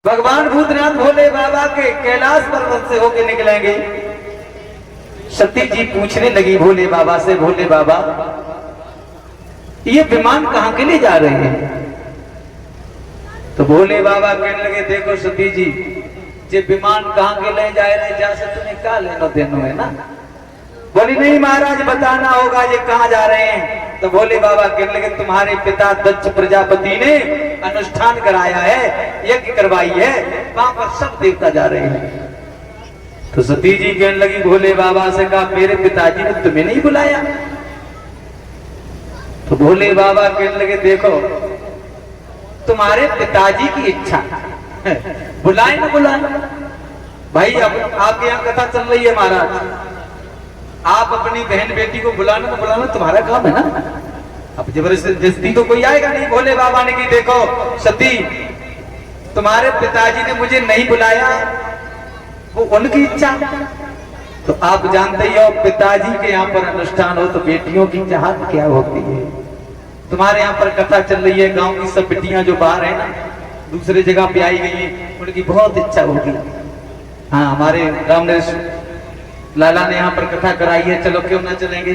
भगवान भूतनाथ भोले बाबा के कैलाश पर्वत से होके निकलेंगे। सती जी पूछने लगी भोले बाबा से, भोले बाबा ये विमान कहां के लिए जा रहे हैं? तो भोले बाबा कहने लगे, देखो सती जी, ये विमान कहां के ले जा रहे, जा से तुम्हें क्या लेना देना है ना। बोली नहीं महाराज, बताना होगा ये कहां जा रहे हैं। तो भोले बाबा कहने लगे, तुम्हारे पिता दक्ष प्रजापति ने अनुष्ठान कराया है, यज्ञ करवाई है, वहां पर सब देवता जा रहे हैं। तो सती जी कहने लगी भोले बाबा से, कहा मेरे पिताजी ने तुम्हें नहीं बुलाया? तो भोले बाबा कहने लगे, देखो तुम्हारे पिताजी की इच्छा बुलाए न बुलाए भाई। अब आपके यहाँ कथा चल रही है महाराज, आप अपनी बहन बेटी को बुलाना न बुलाना तुम्हारा काम है ना। अब जबरदस्ती तो कोई आएगा नहीं। भोले बाबा ने की, देखो सती, तुम्हारे पिताजी ने मुझे नहीं बुलाया, वो उनकी इच्छा। तो आप जानते ही हो, पिताजी के यहाँ पर अनुष्ठान हो तो बेटियों की चाहत क्या होती है। तुम्हारे यहाँ पर कथा चल रही है, गांव की सब बेटियां जो बाहर है ना, दूसरे जगह पे आई गई है, उनकी बहुत इच्छा होगी। हाँ, हमारे रामनरेश लाला ने यहाँ पर कथा कराई है, चलो क्यों ना चलेंगे।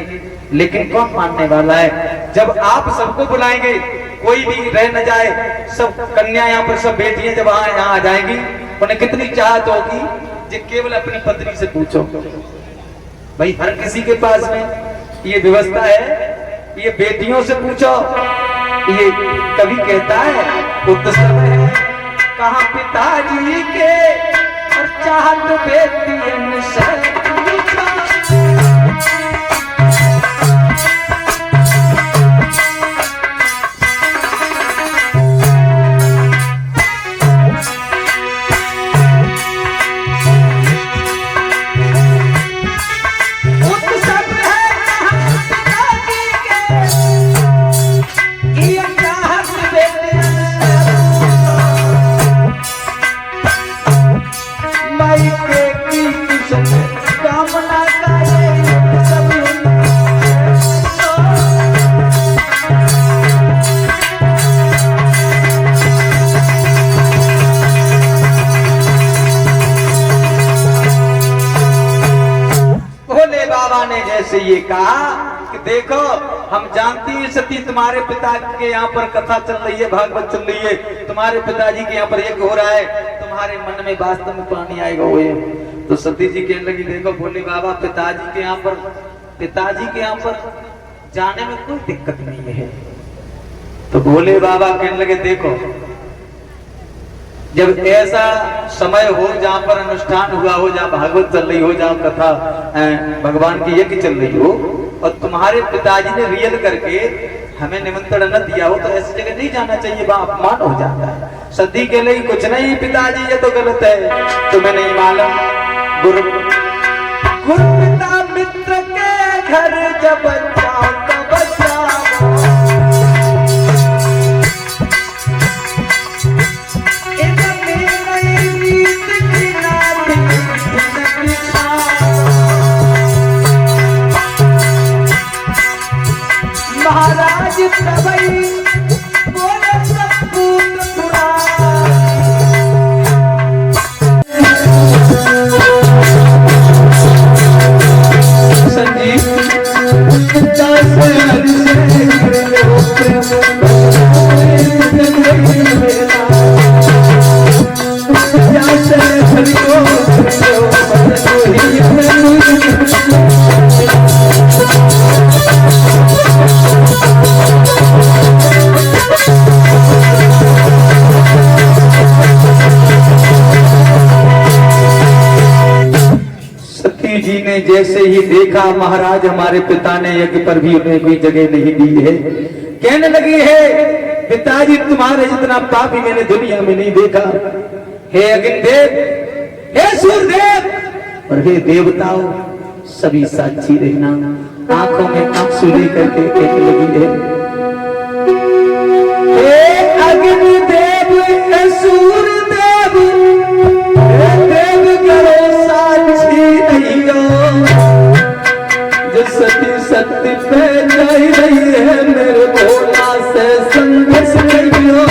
लेकिन कौन मानने वाला है? जब आप सबको बुलाएंगे, कोई भी रह न जाए, सब कन्या यहाँ पर सब बेटियां जब यहाँ आ जाएंगी, उन्हें कितनी चाहत होगी। जो केवल अपनी पत्नी से पूछो भाई, हर किसी के पास में ये व्यवस्था है। ये बेटियों से पूछो, ये कभी कहता है उत्सव है कहाँ पिताजी के और चाहत बेटियन से। जैसे ये कहा कि देखो, हम जानती हैं सती, तुम्हारे पिता के यहाँ पर कथा चल रही है, भागवत चल रही है, तुम्हारे पिताजी के यहाँ पर यज्ञ हो रहा है, तुम्हारे मन में वास्तव में पानी आएगा वो है। तो सती जी कहने लगी, देखो भोले बाबा, पिताजी के यहाँ पर जाने में कोई दिक्कत नहीं है। तो भोले बाबा कहने लगे, देखो जब ऐसा समय हो जहाँ पर अनुष्ठान हुआ हो, जहाँ भागवत चल रही हो, जहाँ कथा भगवान की यज्ञ चल रही हो, और तुम्हारे पिताजी ने रियल करके हमें निमंत्रण न दिया हो, तो ऐसी जगह नहीं जाना चाहिए, वहां अपमान हो जाता है। सती के लिए कुछ नहीं पिताजी, ये तो गलत है, तुम्हें नहीं मालूम। गुरु पिता मित्र के घर जब जाओ तो बचाओ, महाराज प्रभई बोले सपूत संजीव जी ने जैसे ही देखा, महाराज हमारे पिता ने यज्ञ पर भी उन्हें कोई जगह नहीं दी है। कहने लगी है, पिताजी तुम्हारे जितना पापी मैंने दुनिया में नहीं देखा। हे अग्निदेव, हे सूर्यदेव और हे देवताओं, सभी साक्षी रहना। आंखों में आंसू लेकर के कहने लगी है, हे अग्निदेव, हे सूर्यदेव, हे देव करो साक्षी रहियो, जो सती सत्य पे नहीं रही है, मेरे भोला से संघर्ष करियो।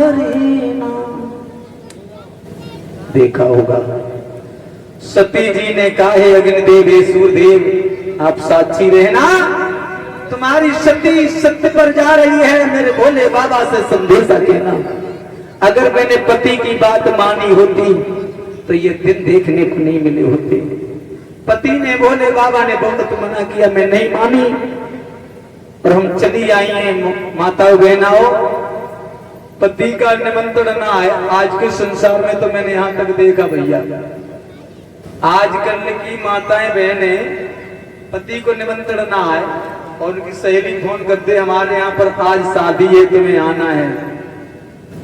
करीना। देखा होगा सती जी ने कहा है अग्निदेव सूर्यदेव आप साक्षी रहना, तुम्हारी सती सत्य पर जा रही है, मेरे भोले बाबा से संदेशा कहना। अगर मैंने पति की बात मानी होती तो ये दिन देखने को नहीं मिले होते। पति ने भोले बाबा ने बहुत मना किया, मैं नहीं मानी और हम चली आई हैं। माताओं बहनाओं, पति का निमंत्रण ना आए। आज के संसार में तो मैंने यहां तक देखा भैया, आजकल की माताएं बहनें पति को निमंत्रण ना आए और उनकी सहेली फोन करते हमारे यहाँ पर आज शादी है तुम्हें आना है,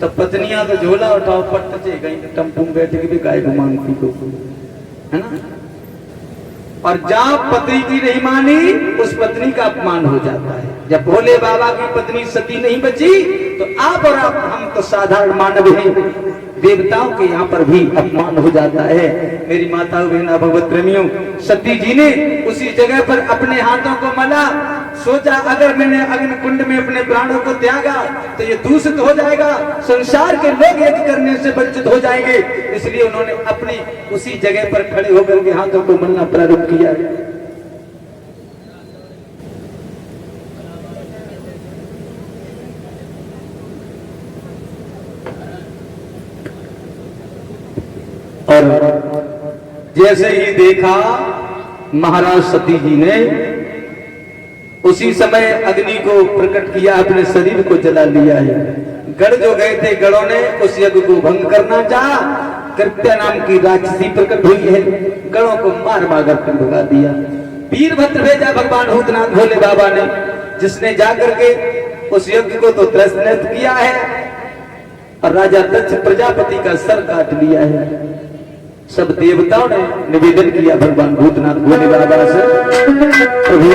तो पत्नियां तो झोला उठाओ पट्ट से कहीं टम्पू में बैठ के भी गाय को मांगती को, है ना। और जहां पति की नहीं मानी उस पत्नी का अपमान हो जाता है। जब भोले बाबा की पत्नी सती नहीं बची तो आप और आप हम तो साधारण मानव हैं, देवताओं के यहाँ पर भी अपमान हो जाता है। मेरी माताओं बहना भगवत प्रेमियों, सती जी ने उसी जगह पर अपने हाथों को मला, सोचा अगर मैंने अग्नि कुंड में अपने प्राणों को त्यागा तो ये दूषित हो जाएगा, संसार के लोग यज्ञ करने से वंचित हो जाएंगे। इसलिए उन्होंने अपनी उसी जगह पर खड़े होकर के हाथों को मलना प्रारंभ किया। और जैसे ही देखा महाराज सती जी ने उसी समय अग्नि को प्रकट किया, अपने शरीर को जला लिया है। गढ़ जो गए थे गढ़ों ने उस यज्ञ को भंग करना चाहा, कृत्या नाम की राक्षसी प्रकट हुई है, गढ़ों को मार मार कर भगा दिया। वीरभद्र भेजा भगवान भूतनाथ भोले बाबा ने, जिसने जाकर के उस यज्ञ को तो त्रस्त किया है और राजा दक्ष प्रजापति का सर काट लिया है। सब देवताओं ने निवेदन किया भगवान भूतनाथ भोले बाबा से, प्रभु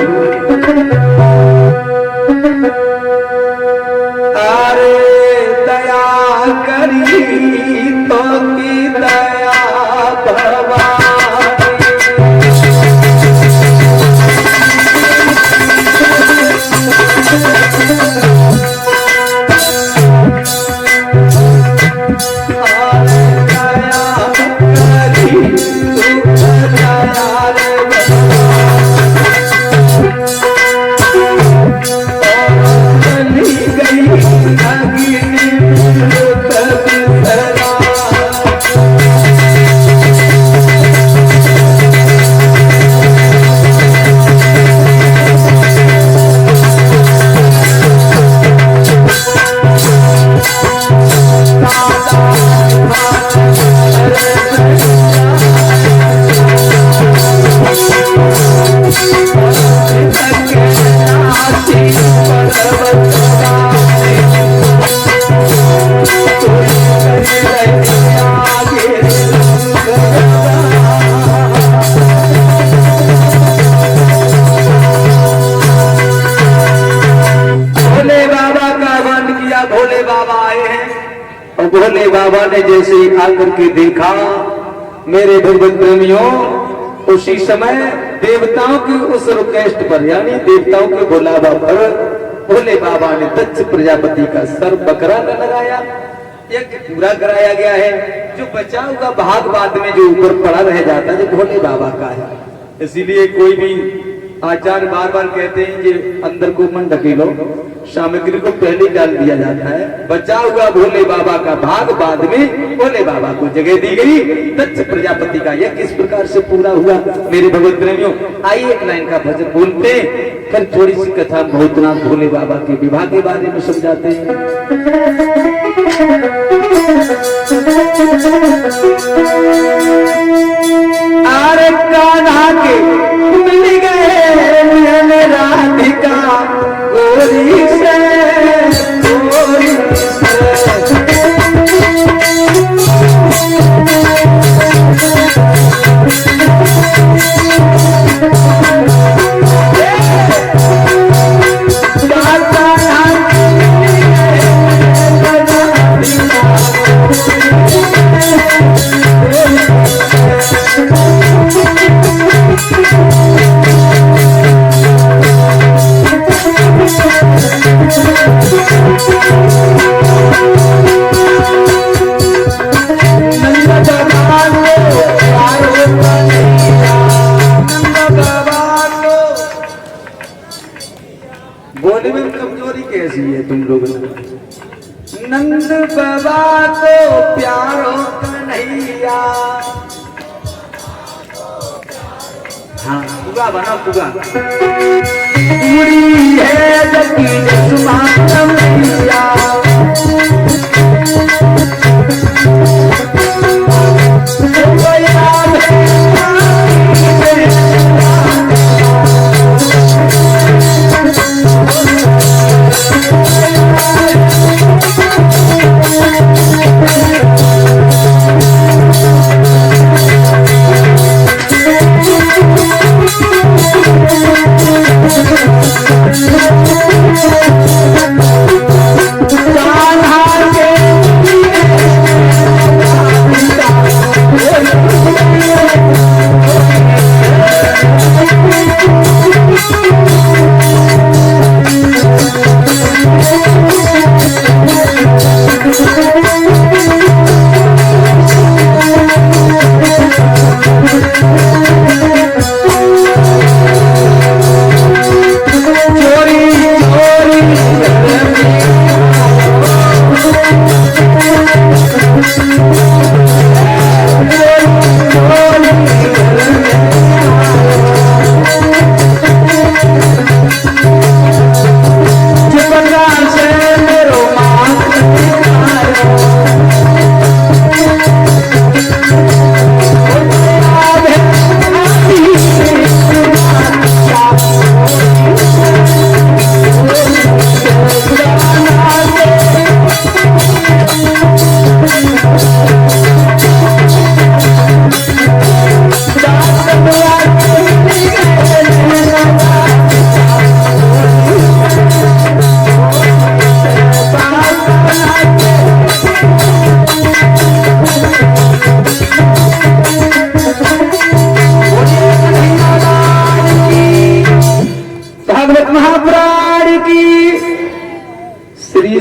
अरे दया करी तो की दया भोले बाबा ने जैसे आकर के देखा, मेरे भगवत प्रेमियों, उसी समय देवताओं की उस रिक्वेस्ट पर यानी देवताओं के बुलावा पर भोले बाबा ने दक्ष प्रजापति का सर बकरा न लगाया, एक पूरा कराया गया है। जो बचा हुआ भाग बाद में जो ऊपर पड़ा रह जाता है जो भोले बाबा का है। इसीलिए कोई भी आचार्य बार बार कहते हैं कि अंदर को मन ढकेलो, सामग्री को पहले डाल दिया जाता है। बचा हुआ भोले बाबा का भाग बाद में भोले बाबा को जगह दी गई। दक्ष प्रजापति का यह किस प्रकार से पूरा हुआ मेरे भगवत प्रेमियों, आइए एक लाइन का भजन बोलते हैं, फिर थोड़ी सी कथा भूतनाथ भोले बाबा के विवाह के बारे में समझाते हैं। अरे कान्हा के मिल गए राधिका गोरी से गोरी से नंद बाबा को प्यारो कन्हैया। हाँ पूगा बना पूगा। पूरी है जगी जसमातम भैया।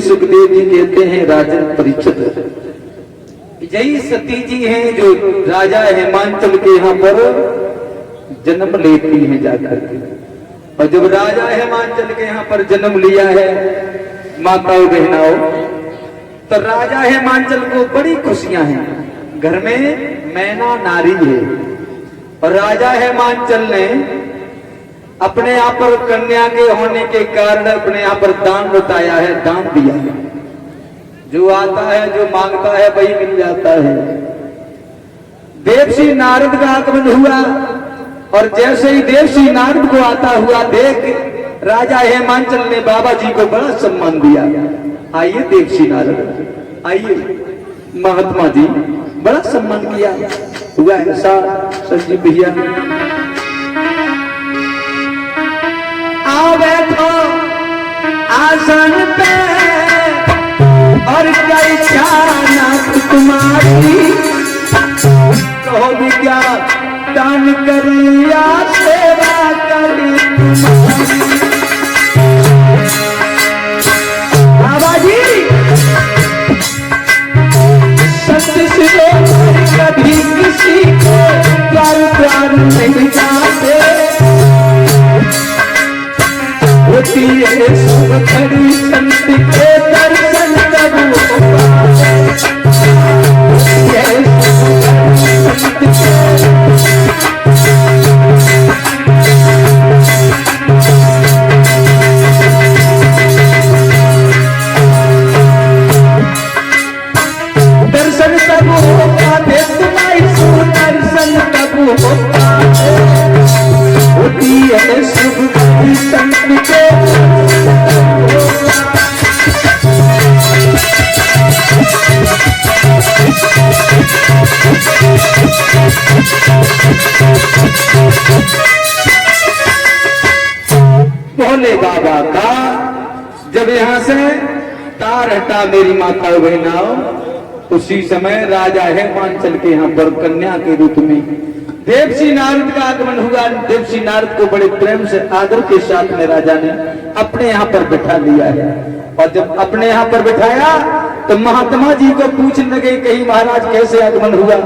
सुखदेव जी कहते हैं राजन परीक्षित, यही सती जी हैं जो राजा हेमांचल के यहाँ पर जन्म लेती हैं जाकर के। और जब राजा हेमांचल के यहाँ पर जन्म लिया है माताओं बहनाओं, तो राजा हेमांचल को बड़ी खुशियां हैं। घर में मैना नारी है और राजा हेमांचल ने अपने यहाँ पर कन्या के होने के कारण अपने यहाँ पर दान बताया है, दान दिया है। जो आता है जो मांगता है वही मिल जाता है। देवश्री नारद का आगमन हुआ और जैसे ही देवश्री नारद को आता हुआ देख राजा हेमांचल ने बाबा जी को बड़ा सम्मान दिया। आइए देवश्री नारद, आइए महात्मा जी, बड़ा सम्मान किया। हुआ ऐसा संजीव भैया आओ बैठो आसन पे और क्या इच्छा तुम्हारी, कहो भी क्या दान करिया सेवा करी तुम्हारी। बाबा जी सत्य से कभी किसी को प्यार नहीं जाते, होती है सब खड़ी संत के दर्शन कब दर्शन कब होता है तुम्हारी दर्शन कब होता है, होती है सब खड़ी संत के। भोले बाबा का जब यहाँ से तार हटा मेरी माता बहनाओं, उसी समय राजा हेमांचल के यहाँ पर कन्या के रूप में देवश्री नारद का आगमन हुआ। देवश्री नारद को बड़े प्रेम से आदर के साथ में राजा ने अपने यहाँ पर बैठा लिया है। और जब अपने यहाँ पर बैठाया तो महात्मा जी को पूछने लगे कहीं महाराज कैसे आगमन हुआ,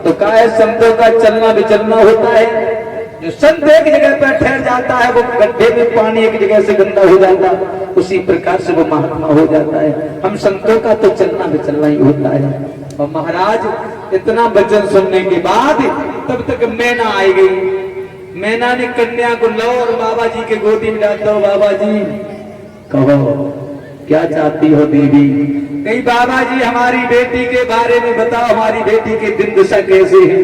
तो कहा है संतों का चलना विचलना होता है, जो संत एक जगह पर ठहर जाता है, वो गड्ढे में पानी एक जगह से गंदा हो जाता है, उसी प्रकार से वो महात्मा हो जाता है। हम संतों का तो चलना बिचलना ही होता है। और महाराज इतना वचन सुनने के बाद तब तक मैना आई गई। मैना ने कन्या को लो और बाबा जी के गोदी में डाल दो। बाबा जी कहो क्या चाहती हो देवी? कही बाबा जी हमारी बेटी के बारे में बताओ, हमारी बेटी के दिन दशा कैसे है?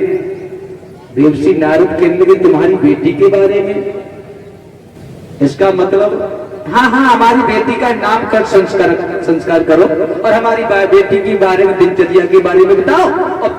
देवसी नारद कहने लगे तुम्हारी बेटी के बारे में? इसका मतलब हाँ हाँ हमारी बेटी का नामकरण संस्कार करो और हमारी बेटी के बारे में दिनचर्या के बारे में बताओ। और